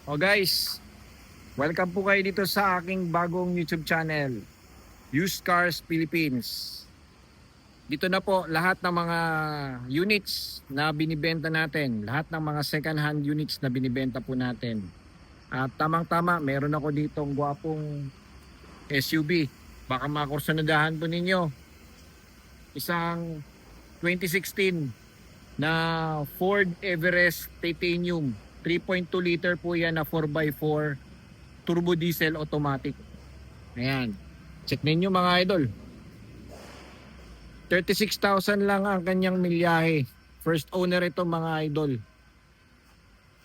O guys, welcome po kayo dito sa aking bagong YouTube channel, Used Cars Philippines. Dito na po lahat ng mga units na binibenta natin, lahat ng mga second hand units na binibenta po natin. At tamang-tama, meron ako ditong gwapong SUV. Baka makursunadahan po ninyo. Isang 2016 na Ford Everest Titanium. 3.2 liter po yan na 4x4 turbo diesel automatic. Ayan. Check ninyo mga idol. 36,000 lang ang kanyang milyahe. First owner ito mga idol.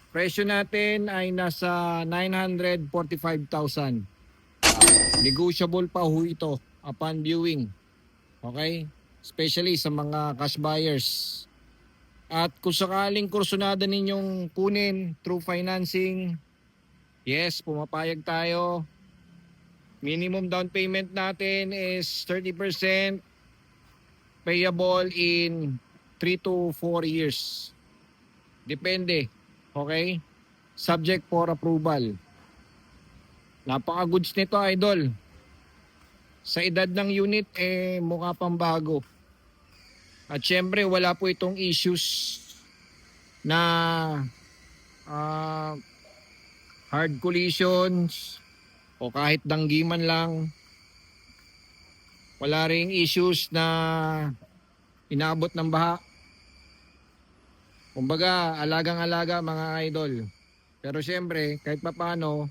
Presyo natin ay nasa 945,000. Negotiable pa ho ito upon viewing. Okay? Especially sa mga cash buyers. At kung sakaling kursunada ninyong kunin through financing, yes, pumapayag tayo. Minimum down payment natin is 30%, payable in 3 to 4 years. Depende. Okay? Subject for approval. Napaka-goods nito, idol. Sa edad ng unit, mukha pang bago. At syempre, wala po itong issues na hard collisions o kahit danggiman lang. Wala ring issues na inaabot ng baha. Kumbaga, alagang-alaga mga idol. Pero syempre, kahit papaano,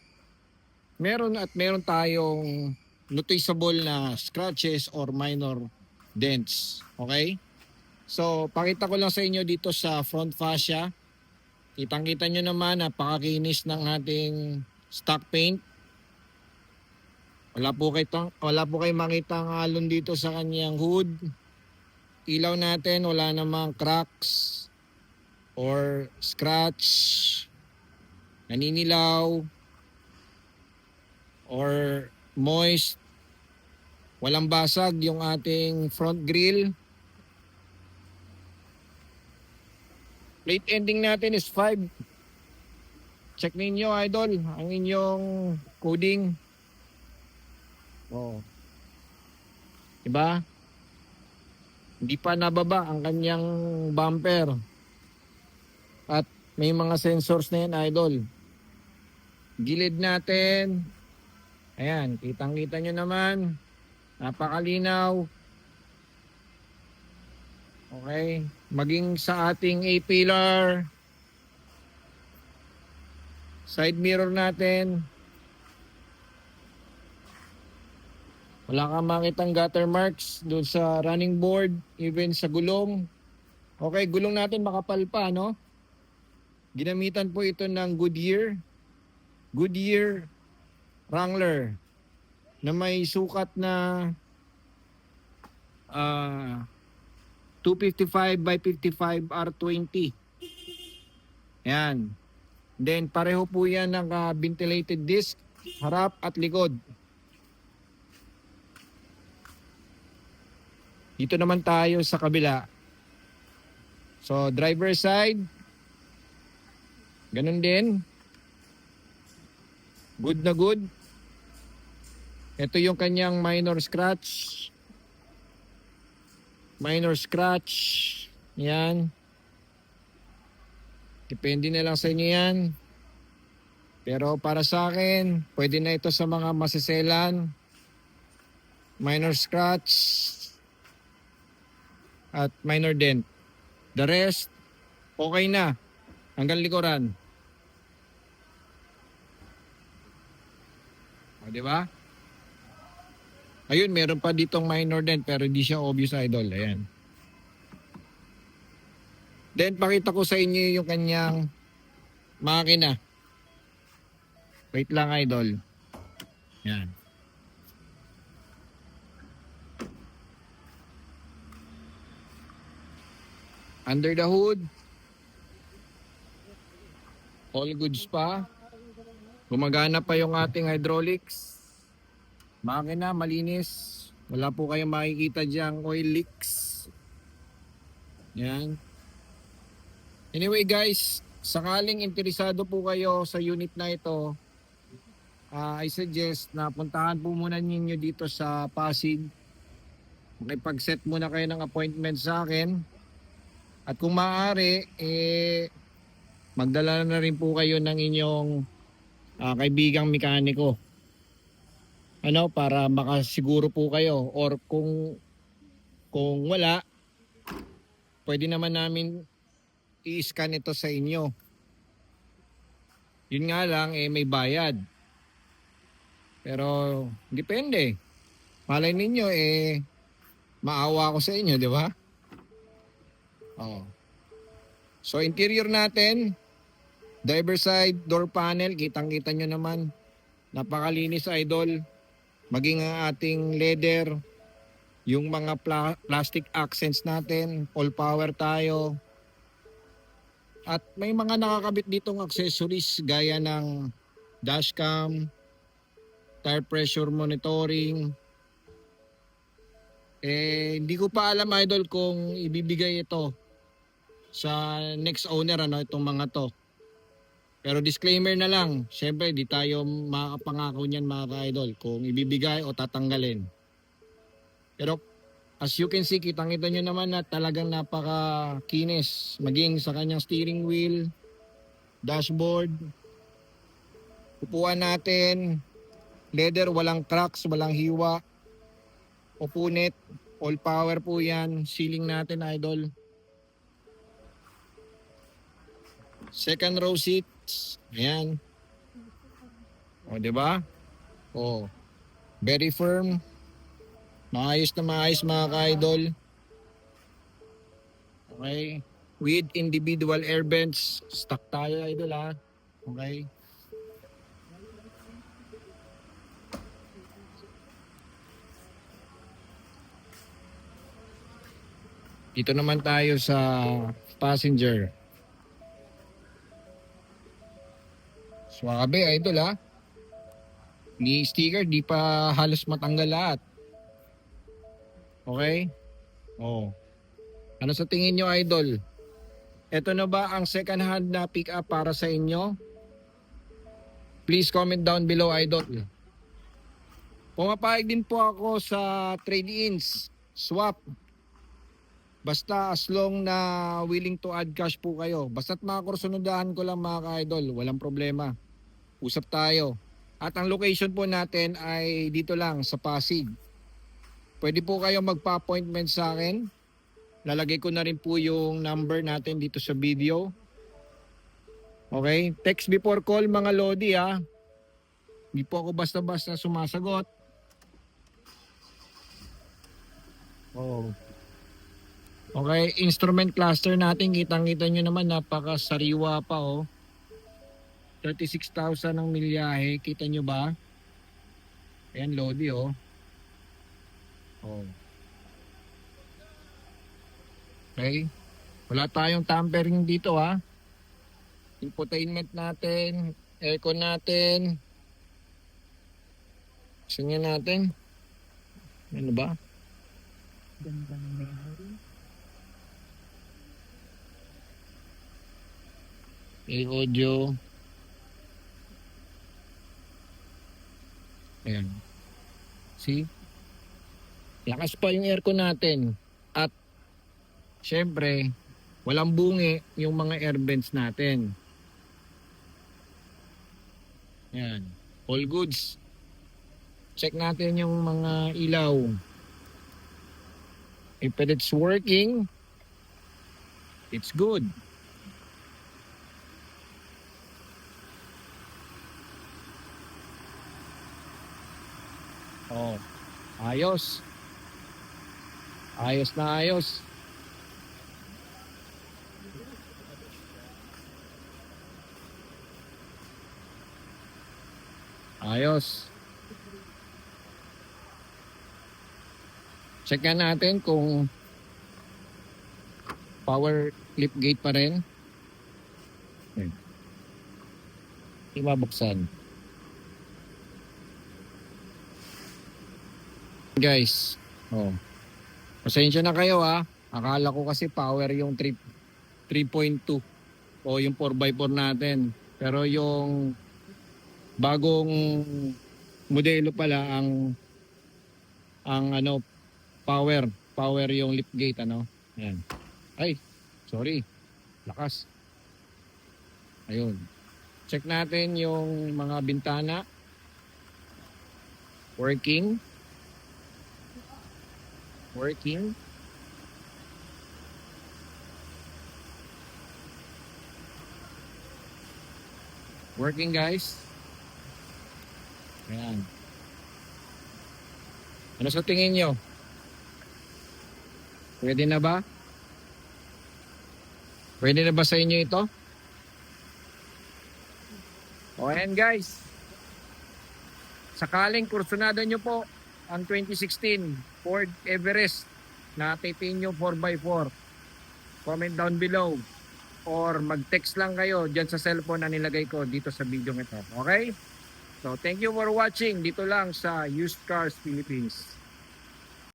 meron tayong noticeable na scratches or minor dents. Okay? So, pakita ko lang sa inyo dito sa front fascia. Kitang-kita nyo naman, napakakinis ng ating stock paint. Wala po kayong makitang alon dito sa kanyang hood. Ilaw natin, wala namang cracks or scratch, naninilaw, or moist. Walang basag yung ating front grille. Plate ending natin is 5. Check ninyo idol ang inyong coding. Oh. Diba? Hindi pa nababa ang kanyang bumper. At may mga sensors na yan idol. Gilid natin. Ayan, kitang-kita nyo naman. Napakalinaw. Okay, maging sa ating A-pillar, side mirror natin, wala kang makitang gutter marks doon sa running board, even sa gulong. Okay, gulong natin makapal pa, no? Ginamitan po ito ng Goodyear Wrangler na may sukat na 255 by 55 R20. Yan. Then pareho po yan ng ventilated disc, harap at likod. Dito naman tayo sa kabila. So driver side, ganun din. Good na good. Ito yung kanyang minor scratch. Yan. Depende na lang sa inyo yan. Pero para sa akin, pwede na ito sa mga masiselan. Minor scratch at minor dent. The rest, okay na. Hanggang likuran. O, di ba? Ayun, meron pa ditong minor dent pero hindi siya obvious idol. Ayan. Then, pakita ko sa inyo yung kanyang makina. Wait lang idol. Ayan. Under the hood. All goods pa. Gumagana pa yung ating hydraulics. Makina, malinis. Wala po kayong makikita diyang oil leaks. Yan. Anyway guys, sakaling interesado po kayo sa unit na ito, I suggest na puntahan po muna ninyo dito sa Pasig. Makipag-set muna kayo ng appointment sa akin. At kung maaari, magdala na rin po kayo ng inyong kaibigang mekaniko. Para makasiguro po kayo. Or kung wala, pwede naman namin i-scan ito sa inyo. Yun nga lang, may bayad. Pero, depende. Malay ninyo, maawa ako sa inyo, di ba? Oh. So, interior natin, driver side, door panel, kitang-kita nyo naman. Napakalinis, idol. Maging ang ating leather, yung mga plastic accents natin, all power tayo. At may mga nakakabit ditong accessories gaya ng dashcam, tire pressure monitoring. Hindi ko pa alam, idol, kung ibibigay ito sa next owner, itong mga to. Pero disclaimer na lang, syempre di tayo makakapangako niyan, mga ka-idol, kung ibibigay o tatanggalin. Pero as you can see, kitang-kita nyo naman na talagang napaka-kinis. Maging sa kanyang steering wheel, dashboard, upuan natin, leather, walang cracks, walang hiwa. Upunit, all power po yan. Ceiling natin, idol. Second row seats. Ayan. O, diba? O, very firm. Maayos na maayos, mga ka-idol. Okay. With individual air vents. Stock tayo, idol, ha. Okay. Dito naman tayo sa passenger. Swabe, idol, ha. Ni sticker, di pa halos matanggal lahat. Okay? Oh. Ano sa tingin nyo, idol? Ito na ba ang second hand na pick up para sa inyo? Please comment down below, idol. Pumapayag din po ako sa trade-ins, swap. Basta as long na willing to add cash po kayo. Basta't makakursunodahan ko lang, mga ka-idol. Walang problema. Usap tayo. At ang location po natin ay dito lang sa Pasig. Pwede po kayo magpa-appointment sa akin. Lalagay ko na rin po yung number natin dito sa video. Okay? Text before call, mga lodi, ha. Hindi po ako basta-basta sumasagot. Oh. Okay, instrument cluster natin, kitang-kita nyo naman, napakasariwa pa, oh. 36,000 ang milyahe, kita nyo ba? Ayan, lodi, oh. Oh. Okay. Wala tayong tampering dito, ha. Infotainment natin, aircon natin. Gusto nyo natin? Ano ba? Gandang memory. Audio. Ayan. See? Lakas pa yung aircon natin. At syempre, walang bungi yung mga air vents natin. Ayan. All goods. Check natin yung mga ilaw. If it's working, it's good. Oh, ayos. Ayos na ayos. Ayos. Check natin kung power lift gate pa rin. Hindi mabuksan. Guys, oh. Pasensya na kayo, ha. Akala ko kasi power yung 3.2. o yung 4x4 natin. Pero yung bagong modelo pala ang ano power yung lift gate ano. Ayan. Ay, sorry. Lakas. Ayun. Check natin yung mga bintana. Working. Working. Working guys. Ayan. Ano sa tingin nyo? Pwede na ba? Pwede na ba sa inyo ito? O ayan guys. Sakaling kursunada nyo po ang 2016 Ford Everest na titanium 4x4. Comment down below or mag-text lang kayo dyan sa cellphone na nilagay ko dito sa video ito. Okay? So thank you for watching dito lang sa Used Cars Philippines.